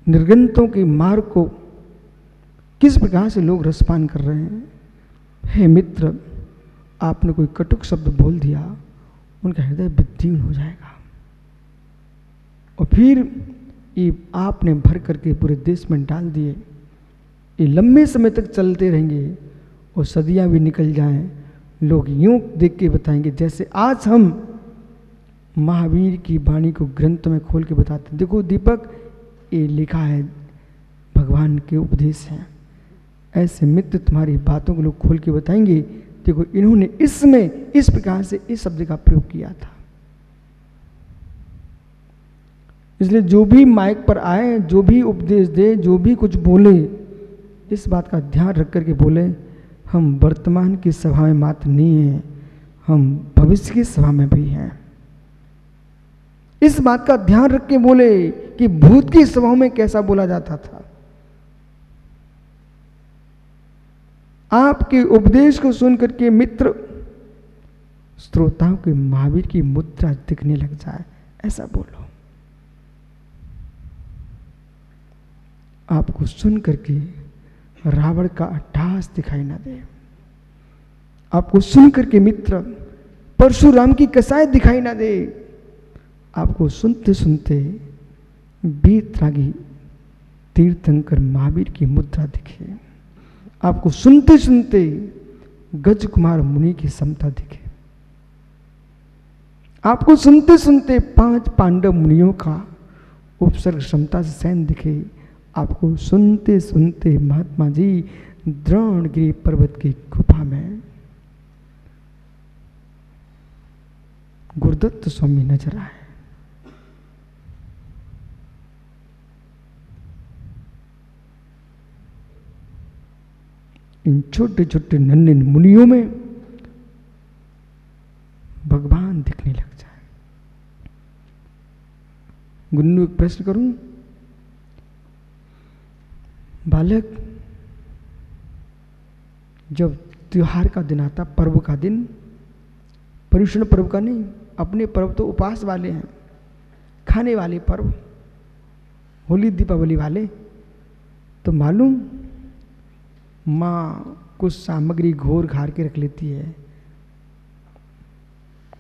निर्गंतों के मार्ग को किस प्रकार से लोग रसपान कर रहे हैं। हे मित्र, आपने कोई कटुक शब्द बोल दिया, उनका हृदय विदीर्ण हो जाएगा और फिर ये आपने भर करके पूरे देश में डाल दिए, ये लंबे समय तक चलते रहेंगे और सदियां भी निकल जाएं। लोग यूं देख के बताएंगे जैसे आज हम महावीर की वाणी को ग्रंथ में खोल के बताते हैं, देखो दीपक, ये लिखा है, भगवान के उपदेश हैं। ऐसे मित्र तुम्हारी बातों को लोग खोल के बताएंगे, देखो इन्होंने इसमें इस प्रकार से इस शब्द का प्रयोग किया था। इसलिए जो भी माइक पर आए, जो भी उपदेश दे, जो भी कुछ बोले, इस बात का ध्यान रख करके बोले, हम वर्तमान की सभा में मात्र नहीं हैं, हम भविष्य की सभा में भी हैं। इस बात का ध्यान रख के बोले कि भूत की सभाओं में कैसा बोला जाता था। आपके उपदेश को सुन करके मित्र श्रोताओं के महावीर की मुद्रा दिखने लग जाए, ऐसा बोलो। आपको सुन करके रावण का अट्टहास दिखाई ना दे, आपको सुन करके मित्र परशुराम की कसाई दिखाई ना दे, आपको सुनते सुनते वीतरागी तीर्थंकर महावीर की मुद्रा दिखे, आपको सुनते सुनते गज कुमार मुनि की समता दिखे, आपको सुनते सुनते 5 पांडव मुनियों का उपसर्ग क्षमता से सैन दिखे, आपको सुनते सुनते महात्मा जी द्रोणगिरी पर्वत की गुफा में गुरुदत्त स्वामी नजर आए। इन छोटे छोटे नन्हे मुनियों में भगवान दिखने लग जाए। गुन्नू, एक प्रश्न करूं, बालक, जब त्योहार का दिन आता, पर्व का दिन, पर्युषण पर्व का नहीं, अपने पर्व तो उपवास वाले हैं, खाने वाले पर्व, होली दीपावली वाले, तो मालूम माँ कुछ सामग्री घोर घार के रख लेती है।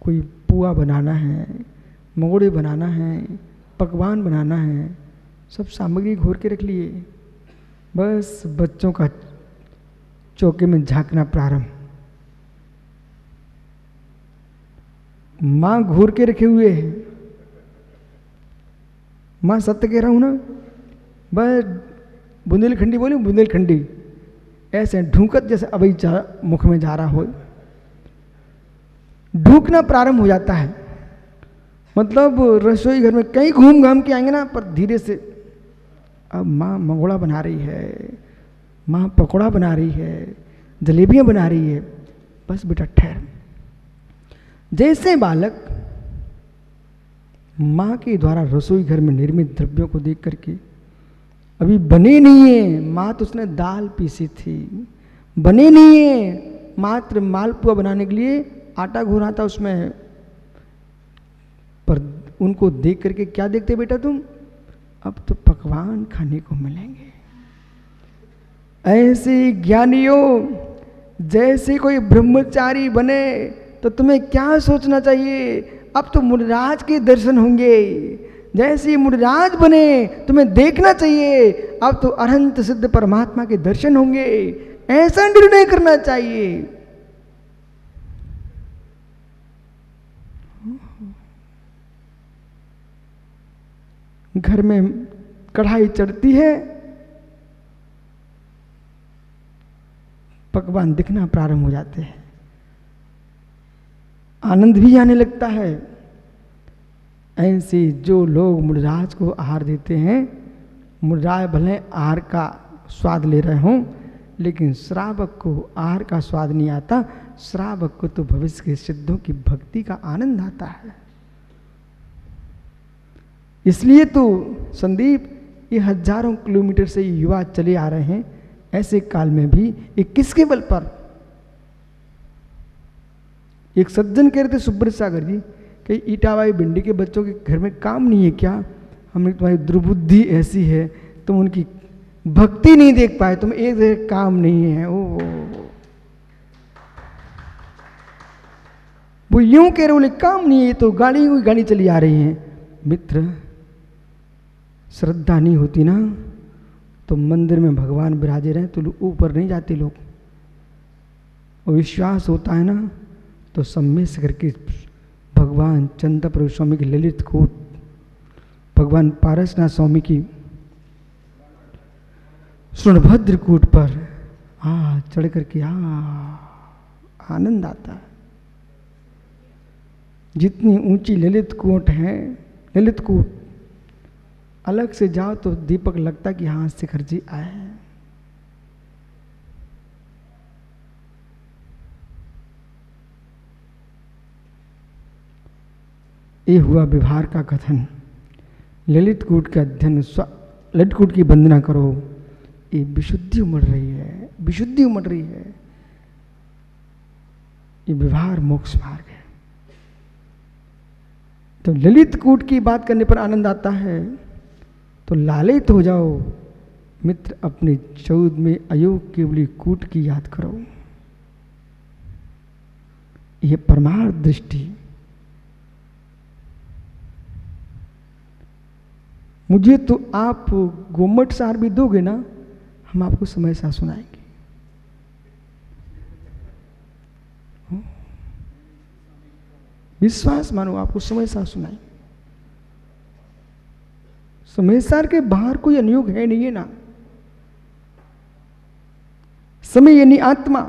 कोई पुआ बनाना है, मगोड़े बनाना है, पकवान बनाना है, सब सामग्री घोर के रख लिए, बस बच्चों का चौके में झांकना प्रारंभ। माँ घोर के रखे हुए है, माँ सत्य कह रहा हूं ना, बस बुंदेलखंडी बोली, बुंदेलखंडी ऐसे ढूंकत जैसे अभी मुख में जा रहा हो, ढूंकना प्रारंभ हो जाता है। मतलब रसोई घर में कहीं घूम घाम के आएंगे ना, पर धीरे से अब माँ मंगोड़ा बना रही है, माँ पकौड़ा बना रही है, जलेबियाँ बना रही है, बस बेटा ठहर। जैसे बालक माँ के द्वारा रसोई घर में निर्मित द्रव्यों को देख करके अभी बने नहीं है, माँ तो उसने दाल पीसी थी, बने नहीं है, मात्र मालपुआ बनाने के लिए आटा घोरा था उसमें, पर उनको देख करके क्या देखते बेटा तुम, अब तो पकवान खाने को मिलेंगे। ऐसे ज्ञानियों, जैसे कोई ब्रह्मचारी बने तो तुम्हें क्या सोचना चाहिए, अब तो मुनिराज के दर्शन होंगे। जैसे मुनिराज बने तुम्हें देखना चाहिए, अब तो अनंत सिद्ध परमात्मा के दर्शन होंगे, ऐसा निर्णय करना चाहिए। घर में कढ़ाई चढ़ती है, पकवान दिखना प्रारंभ हो जाते हैं, आनंद भी आने लगता है। ऐसे जो लोग मुनिराज को आहार देते हैं, मुनिराज भले आहार का स्वाद ले रहे हों, लेकिन श्रावक को आहार का स्वाद नहीं आता, श्रावक को तो भविष्य के सिद्धों की भक्ति का आनंद आता है। इसलिए तो संदीप, ये हजारों किलोमीटर से युवा चले आ रहे हैं, ऐसे काल में भी ये किसके बल पर। एक सज्जन कह रहे थे सुब्रत सागर जी कि ईटाबाई भिंडी के बच्चों के घर में काम नहीं है क्या, हमने तुम्हारी दुर्बुद्धि ऐसी है, तुम उनकी भक्ति नहीं देख पाए, तुम एक काम नहीं है। वो यूं कह रहे बोले काम नहीं है, तो गाड़ी चली आ रही है। मित्र, श्रद्धा नहीं होती ना तो मंदिर में भगवान विराजे रहे तो ऊपर नहीं जाते लोग, और विश्वास होता है ना तो सम्मेश करके भगवान चंद्रप्रभु स्वामी की ललित कूट, भगवान पारसनाथ स्वामी की सोनभद्र कूट पर चढ़ करके आनंद आता है। जितनी ऊंची ललित कूट है, ललित कूट अलग से जाओ तो दीपक लगता कि हाँ शिखर जी आए हैं। ये हुआ व्यवहार का कथन। ललित कूट का अध्ययन, ललित कूट की वंदना करो, ये विशुद्धि उमड़ रही है, विशुद्धि उमड़ रही है। ये व्यवहार मोक्ष मार्ग है। तो ललित कूट की बात करने पर आनंद आता है तो लालित हो जाओ मित्र, अपने 14वें अयोग केवली कूट की याद करो। यह परमार्थ दृष्टि। मुझे तो आप गोमट सार भी दोगे ना, हम आपको समय सा सुनाएंगे। विश्वास मानो, आपको समय सा सुनाएंगे। समय सार के बाहर कोई अनुयोग है नहीं है ना। समय यानी आत्मा,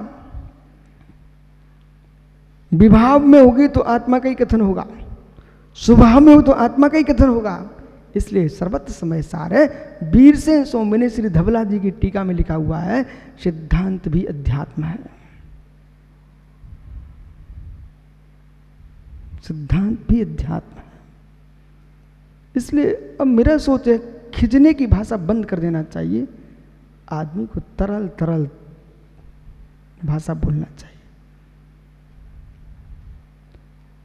विभाव में होगी तो आत्मा का ही कथन होगा, स्वभाव में हो तो आत्मा का ही कथन होगा। इसलिए सर्वत्र समय सार है। वीर से सोमने श्री धवला जी की टीका में लिखा हुआ है, सिद्धांत भी अध्यात्म है। सिद्धांत भी अध्यात्म है। इसलिए अब मेरा सोच है, खिंचने की भाषा बंद कर देना चाहिए, आदमी को तरल तरल भाषा बोलना चाहिए।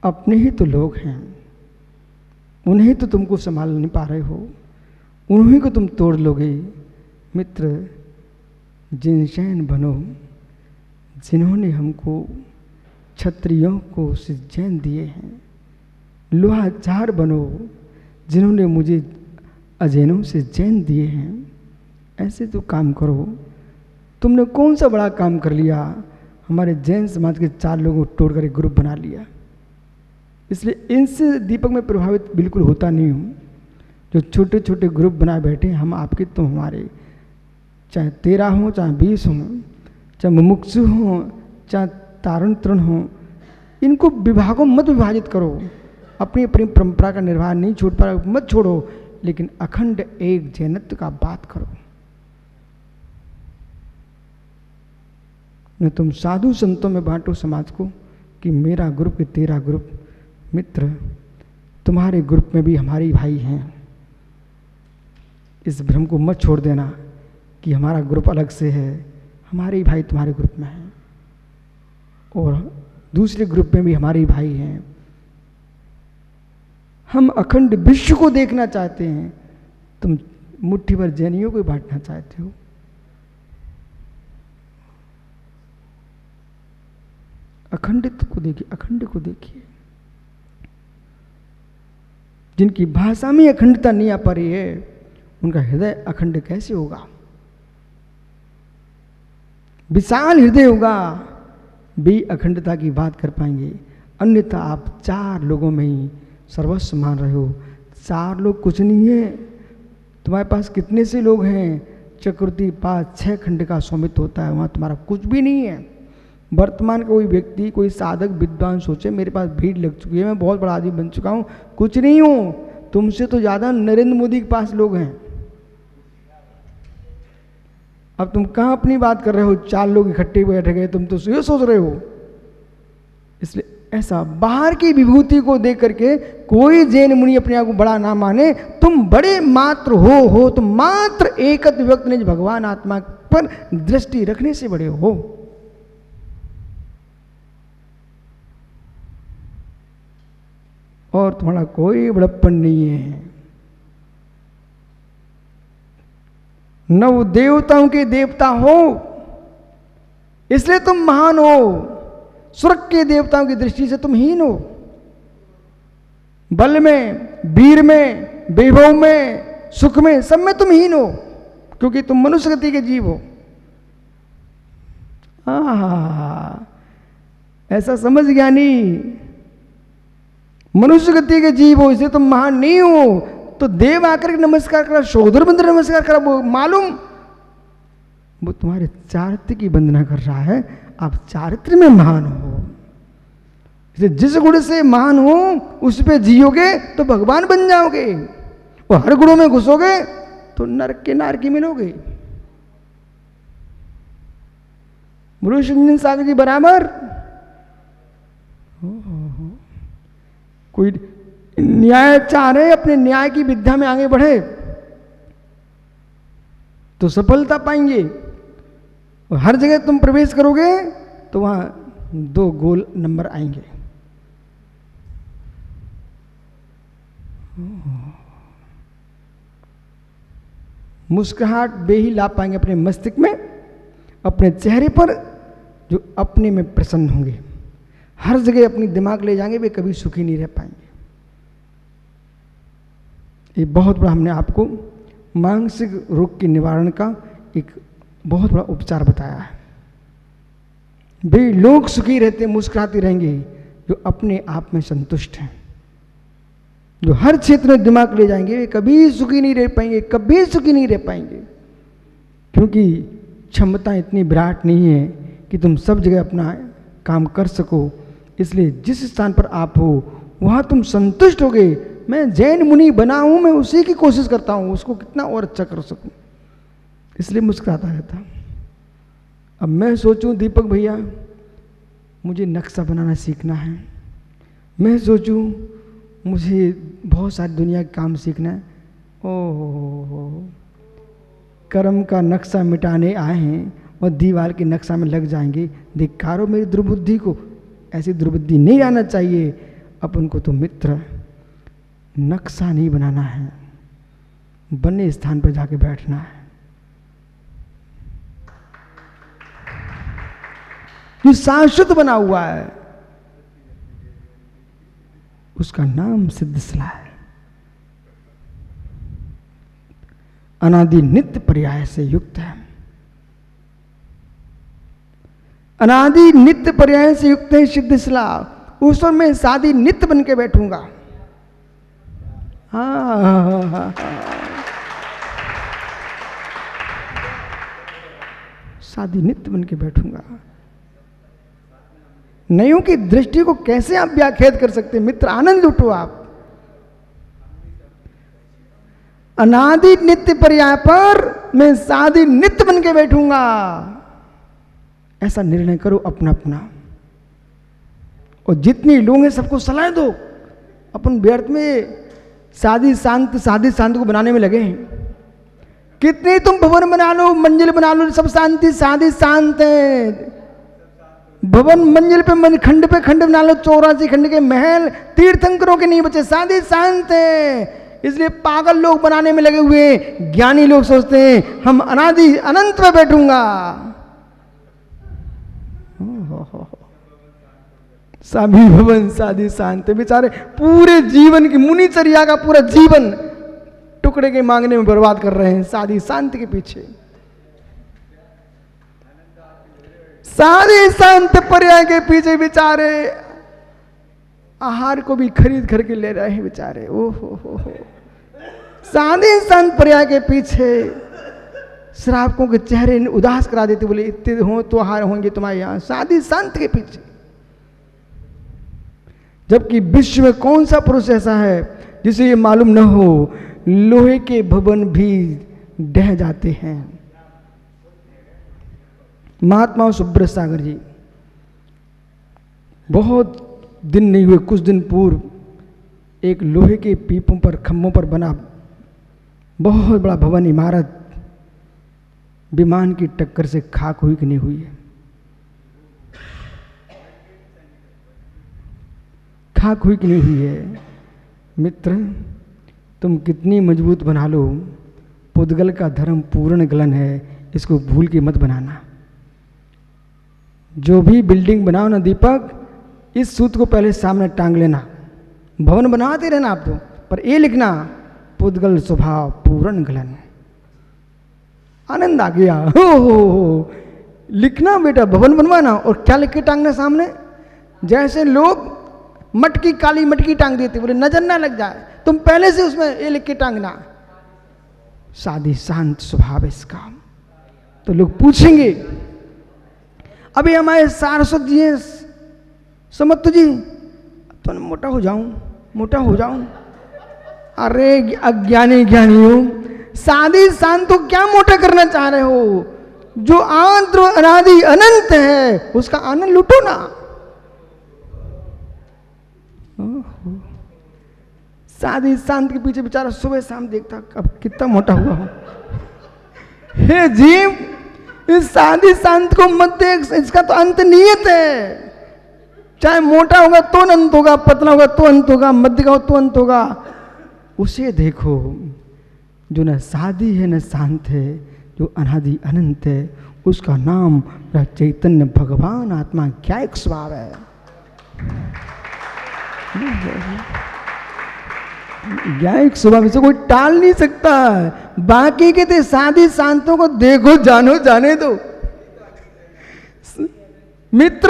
अपने ही तो लोग हैं, उन्हें तो तुमको संभाल नहीं पा रहे हो, उन्हीं को तुम तोड़ लोगे। मित्र, जिनशैन बनो, जिन्होंने हमको क्षत्रियों को सिज्जैन दिए हैं। लोहाचार बनो, जिन्होंने मुझे अजैनों से जैन दिए हैं। ऐसे तो काम करो। तुमने कौन सा बड़ा काम कर लिया, हमारे जैन समाज के 4 लोगों को तोड़कर एक ग्रुप बना लिया। इसलिए इनसे दीपक में प्रभावित बिल्कुल होता नहीं हूँ। जो छोटे छोटे ग्रुप बनाए बैठे, हम आपके तुम हमारे, चाहे 13 हो चाहे 20 हो, चाहे मुमुक्षु हो चाहे तारुण तरुण हो, इनको विभागों मत विभाजित करो। अपनी अपनी परंपरा का निर्वाह नहीं छोड़ पा मत छोड़ो, लेकिन अखंड एक जैनत्व का बात करो। न तुम साधु संतों में बांटो समाज को कि मेरा ग्रुप कि तेरा ग्रुप। मित्र, तुम्हारे ग्रुप में भी हमारे भाई हैं। इस भ्रम को मत छोड़ देना कि हमारा ग्रुप अलग से है। हमारे ही भाई तुम्हारे ग्रुप में हैं और दूसरे ग्रुप में भी हमारे ही भाई हैं। हम अखंड विश्व को देखना चाहते हैं, तुम मुट्ठी भर जैनियों को बांटना चाहते हो। अखंडित को देखिए, अखंड को देखिए। जिनकी भाषा में अखंडता नहीं आ पा रही है, उनका हृदय अखंड कैसे होगा? विशाल हृदय होगा भी अखंडता की बात कर पाएंगे। अन्यथा आप 4 लोगों में ही सर्वस्व मान रहे हो। 4 लोग कुछ नहीं है। तुम्हारे पास कितने से लोग हैं? चक्रवर्ती पास 6 खंड का स्वामित्व होता है, वहाँ तुम्हारा कुछ भी नहीं है। वर्तमान कोई व्यक्ति, कोई साधक विद्वान सोचे मेरे पास भीड़ लग चुकी है, मैं बहुत बड़ा आदमी बन चुका हूँ, कुछ नहीं हूँ। तुमसे तो ज़्यादा नरेंद्र मोदी के पास लोग हैं। अब तुम कहाँ अपनी बात कर रहे हो? 4 लोग इकट्ठे बैठ गए, तुम तो ये सोच रहे हो। इसलिए ऐसा बाहर की विभूति को देख करके कोई जैन मुनि अपने आप को बड़ा ना माने। तुम बड़े मात्र हो, तुम मात्र एकत्व व्यक्त निज भगवान आत्मा पर दृष्टि रखने से बड़े हो। और तुम्हारा कोई बड़प्पन नहीं है। नव देवताओं के देवता हो, इसलिए तुम महान हो। स्वर्ग के देवताओं की दृष्टि से तुम हीन हो। बल में, वीर में, वैभव में, सुख में, सब में तुम हीन हो, क्योंकि तुम मनुष्य गति के जीव हो। ऐसा समझ ज्ञानी, मनुष्य गति के जीव हो, इसलिए तुम महान नहीं हो। तो देव आकर के नमस्कार करा, शोधर मंदिर नमस्कार करा, वो मालूम वो तुम्हारे चारित्र की वंदना कर रहा है। आप चारित्र में महान हो, इसलिए जिस गुण से महान हो उस पे जियोगे तो भगवान बन जाओगे, और हर गुणों में घुसोगे तो नरक के नारकी मिलोगे। सागर जी बराबर। कोई न्याय चाह रहे, अपने न्याय की विद्या में आगे बढ़े तो सफलता पाएंगे। और हर जगह तुम प्रवेश करोगे तो वहां 2 गोल नंबर आएंगे। मुस्कुराहट वे ही ला पाएंगे अपने मस्तिष्क में, अपने चेहरे पर, जो अपने में प्रसन्न होंगे। हर जगह अपनी दिमाग ले जाएंगे, वे कभी सुखी नहीं रह पाएंगे। ये बहुत बड़ा हमने आपको मानसिक रोग के निवारण का एक बहुत बड़ा उपचार बताया है। वे लोग सुखी रहते, मुस्कुराते रहेंगे जो अपने आप में संतुष्ट हैं। जो हर क्षेत्र में दिमाग ले जाएंगे वे कभी सुखी नहीं रह पाएंगे, कभी सुखी नहीं रह पाएंगे, क्योंकि क्षमता इतनी विराट नहीं है कि तुम सब जगह अपना काम कर सको। इसलिए जिस स्थान पर आप हो वहां तुम संतुष्ट होगे। मैं जैन मुनि बना हूं, मैं उसी की कोशिश करता हूं, उसको कितना और अच्छा कर सकूं, इसलिए मुस्कुराता रहता। अब मैं सोचूं दीपक भैया मुझे नक्शा बनाना सीखना है, मैं सोचूं मुझे बहुत सारी दुनिया के काम सीखना है। ओह, कर्म का नक्शा मिटाने आए हैं और दीवार के नक्शा में लग जाएंगे। धिक्कारो मेरी दुर्बुद्धि को, ऐसी दुर्बुद्धि नहीं आना चाहिए। अपन को तो मित्र नक्शा नहीं बनाना है, बने स्थान पर जाके बैठना है। जो शाश्वत बना हुआ है उसका नाम सिद्धशिला है। अनादि नित्य पर्याय से युक्त है, अनादि नित्य पर्याय से युक्त है सिद्धशिला। उस पर मैं शादी नित्य बन के बैठूंगा। शादी नित्य बन के बैठूंगा। नयों की दृष्टि को कैसे आप व्याख्यात कर सकते हैं मित्र? आनंद उठो आप। अनादि नित्य पर्याय पर मैं शादी नित्य बन के बैठूंगा, ऐसा निर्णय करो अपना अपना। और जितने लोग हैं सबको सलाह दो। अपन व्यर्थ में शादी शांत को बनाने में लगे हैं। कितने तुम भवन बना लो, मंजिल बना लो, सब शांति शादी शांत है। भवन मंजिल पे खंड बना लो, 84 खंड के महल, तीर्थंकरों के नहीं बचे, शादी शांत है। इसलिए पागल लोग बनाने में लगे हुए, ज्ञानी लोग सोचते हैं हम अनादि अनंत में बैठूंगा। सभी भवन शादी शांत, बेचारे पूरे जीवन की मुनिचर्या का पूरा जीवन टुकड़े के मांगने में बर्बाद कर रहे हैं शादी शांत के पीछे। शादी शांत पर्याय के पीछे बेचारे आहार को भी खरीद करके ले रहे हैं बेचारे। ओहो, शादी शांत पर्याय के पीछे श्रावकों के चेहरे उदास करा देते, बोले इतने हो तो आहार होंगे तुम्हारे यहां, शादी शांत के पीछे। जबकि विश्व में कौन सा पुरुष ऐसा है जिसे ये मालूम न हो लोहे के भवन भी ढह जाते हैं। महात्मा सुब्रत सागर जी, बहुत दिन नहीं हुए, कुछ दिन पूर्व एक लोहे के पीपों पर खंभों पर बना बहुत बड़ा भवन इमारत विमान की टक्कर से खाक हुई कि नहीं हुई है। खाक हुई कि नहीं हुई है। मित्र तुम कितनी मजबूत बना लो, पुद्गल का धर्म पूर्ण गलन है, इसको भूल के मत बनाना। जो भी बिल्डिंग बनाओ ना दीपक, इस सूत्र को पहले सामने टांग लेना। भवन बनाते रहना आप तो, पर ये लिखना पुद्गल स्वभाव पूर्ण गलन। आनंद आ गया। हो लिखना बेटा, भवन बनवाना, और क्या लिख के टांगना सामने? जैसे लोग मटकी, काली मटकी टांग देते, बोले नजर ना लग जाए, तुम पहले से उसमें ये लिख के टांगना, सादी शांत स्वभाव इसका। तो लोग पूछेंगे, अभी हमारे सारस्वत जी हैं, समर्थ जी, तो मोटा हो जाऊं, मोटा हो जाऊं। अरे अज्ञानी ज्ञानियों, सादी शांत को क्या मोटा करना चाह रहे हो? जो आंध्र अनादि अनंत है उसका आनंद लूटो ना। सादी शांत के पीछे बेचारा सुबह शाम देखता, अब कितना मोटा हुआ हो। हे जीव, इस सादी शांत को मत देख, इसका तो अंत नियत है। चाहे मोटा होगा तो अंत होगा, पतला होगा तो अंत होगा, मध्य का हो तो अंत होगा। उसे देखो जो न सादी है न शांत है, जो अनादि अनंत है, उसका नाम चैतन्य भगवान आत्मा क्या एक स्वभाव है। ज्ञानिक स्वभाव से कोई टाल नहीं सकता। बाकी के थे साधी शांतों को देखो, जानो, जाने दो। मित्र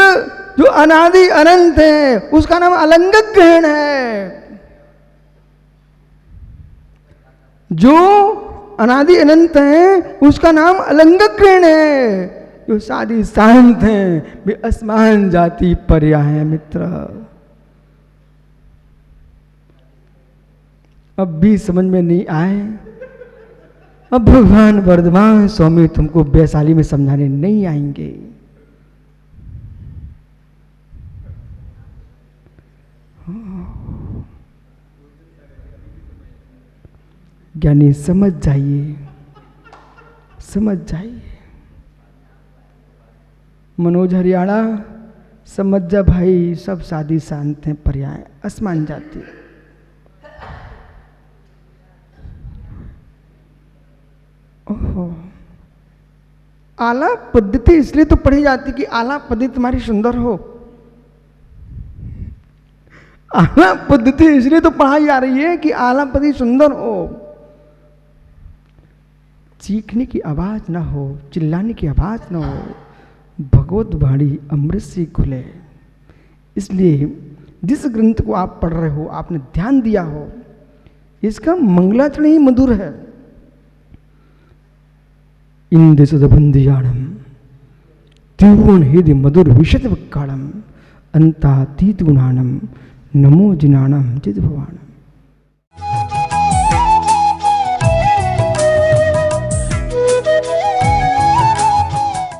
जो अनादि अनंत है उसका नाम अलंगक ग्रहण है। जो अनादि अनंत है उसका नाम अलंगक ग्रहण है। जो साधी शांत है वे असमान जाति पर्याय है। मित्र अब भी समझ में नहीं आए, अब भगवान वर्धमान स्वामी तुमको वैशाली में समझाने नहीं आएंगे। ज्ञानी समझ जाइए, समझ जाइए। मनोज हरियाणा समझ जा भाई, सब साधी शांत हैं, पर्याय असमान जाति। ओहो, आलाप पद्धति इसलिए तो पढ़ी जाती कि आलाप पद्धति तुम्हारी सुंदर हो। आलाप पद्धति इसलिए तो पढ़ाई जा रही है कि आलाप पद्धति सुंदर हो, चीखने की आवाज ना हो, चिल्लाने की आवाज ना हो, भगवत वाणी अमृत से खुले। इसलिए जिस ग्रंथ को आप पढ़ रहे हो, आपने ध्यान दिया हो, इसका मंगलाचरण ही मधुर है। इंद्र सदबंधियाणम त्रिभुवन हृदय मधुर विशद वक्काणम अंतातीत गुणाणम नमो जिनाणम चिद भवाणम।